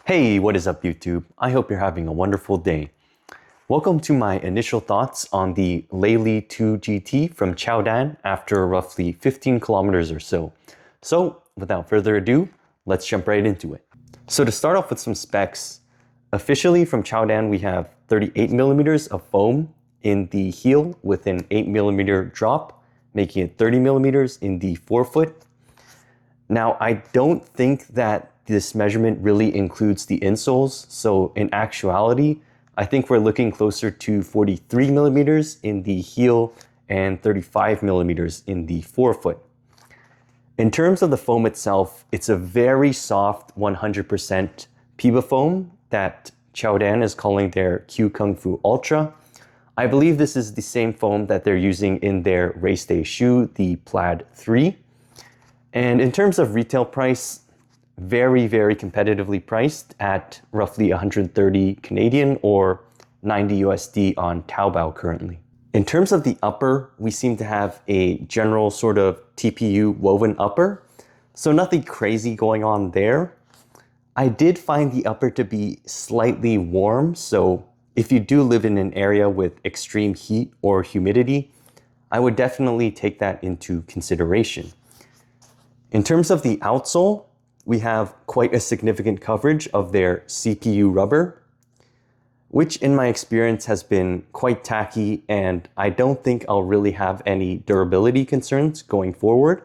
Hey, what is up YouTube? I hope you're having a wonderful day. Welcome to my initial thoughts on the Leili 2 GT from Qiaodan after roughly 15 kilometers or so. So without further ado, let's jump right into it. So to start off with some specs, officially from Qiaodan we have 38 millimeters of foam in the heel with an 8 millimeter drop, making it 30 millimeters in the forefoot. Now I don't think that this measurement really includes the insoles, so in actuality, I think we're looking closer to 43 millimeters in the heel and 35 millimeters in the forefoot. In terms of the foam itself, it's a very soft 100% Piba foam that Qiaodan is calling their Q Kung Fu Ultra. I believe this is the same foam that they're using in their race day shoe, the Plaid 3. And in terms of retail price, very competitively priced at roughly 130 Canadian or 90 USD on Taobao currently. In terms of the upper, we seem to have a general sort of TPU woven upper, so nothing crazy going on there. I did find the upper to be slightly warm, so if you do live in an area with extreme heat or humidity, I would definitely take that into consideration. In terms of the outsole, we have quite a significant coverage of their CPU rubber, which in my experience has been quite tacky, and I don't think I'll really have any durability concerns going forward.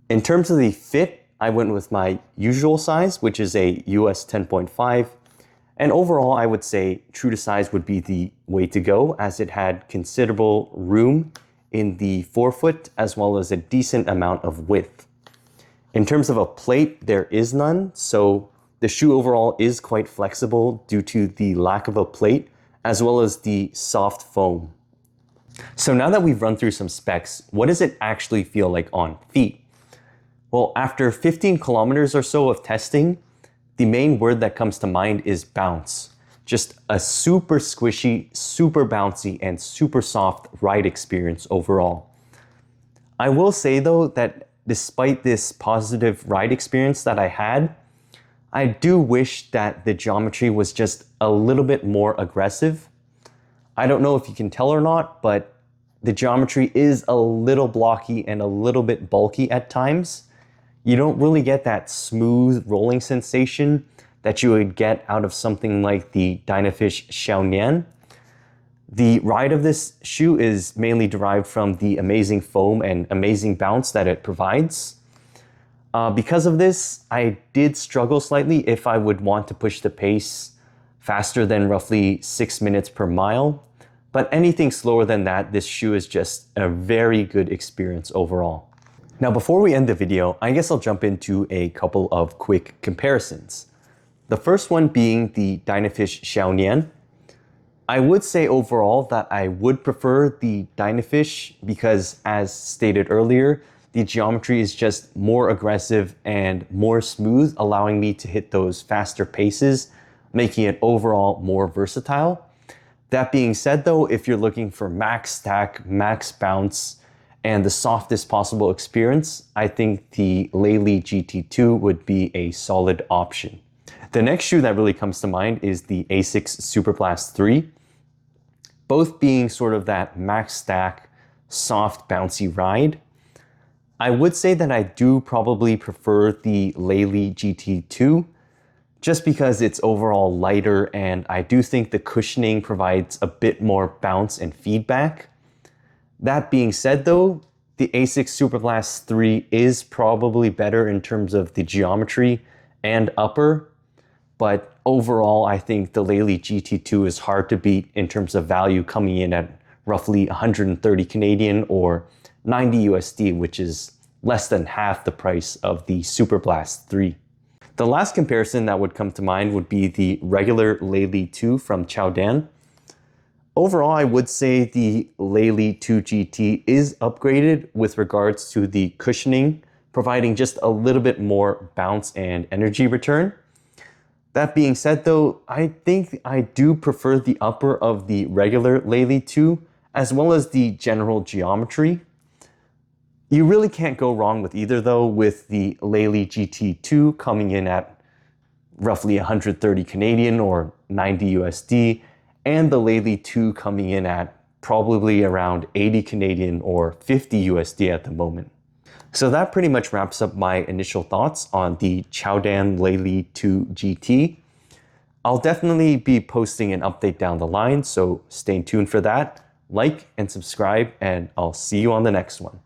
In terms of the fit, I went with my usual size, which is a US 10.5, and overall I would say true to size would be the way to go, as it had considerable room in the forefoot as well as a decent amount of width. In terms of a plate, there is none, so the shoe overall is quite flexible due to the lack of a plate as well as the soft foam. So now that we've run through some specs, what does it actually feel like on feet? Well, after 15 kilometers or so of testing, the main word that comes to mind is bounce. Just a super squishy, super bouncy, and super soft ride experience overall. I will say though that despite this positive ride experience that I had, I do wish that the geometry was just a little bit more aggressive. I don't know if you can tell or not, but the geometry is a little blocky and a little bit bulky at times. You don't really get that smooth rolling sensation that you would get out of something like the Dynafish Xiaonian. The ride of this shoe is mainly derived from the amazing foam and amazing bounce that it provides. Because of this, I did struggle slightly if I would want to push the pace faster than roughly 6 minutes per mile. But anything slower than that, this shoe is just a very good experience overall. Now, before we end the video, I guess I'll jump into a couple of quick comparisons. The first one being the Dynafish Xiaonian. I would say overall that I would prefer the Dynafish because, as stated earlier, the geometry is just more aggressive and more smooth, allowing me to hit those faster paces, making it overall more versatile. That being said though, if you're looking for max stack, max bounce, and the softest possible experience, I think the Leili GT2 would be a solid option. The next shoe that really comes to mind is the ASICS Superblast 3. Both being sort of that max stack, soft, bouncy ride. I would say that I do probably prefer the Leili GT2 just because it's overall lighter, and I do think the cushioning provides a bit more bounce and feedback. That being said though, the ASICS Superblast 3 is probably better in terms of the geometry and upper, but overall I think the Leili GT2 is hard to beat in terms of value, coming in at roughly 130 Canadian or 90 USD, which is less than half the price of the Superblast 3. The last comparison that would come to mind would be the regular Leili 2 from Qiaodan. Overall, I would say the Leili 2 GT is upgraded with regards to the cushioning, providing just a little bit more bounce and energy return. That being said though, I think I do prefer the upper of the regular Leili 2 as well as the general geometry. You really can't go wrong with either though, with the Leili GT2 coming in at roughly 130 Canadian or 90 USD, and the Leili 2 coming in at probably around 80 Canadian or 50 USD at the moment. So that pretty much wraps up my initial thoughts on the Qiaodan Leili 2 GT. I'll definitely be posting an update down the line, so stay tuned for that. Like and subscribe, and I'll see you on the next one.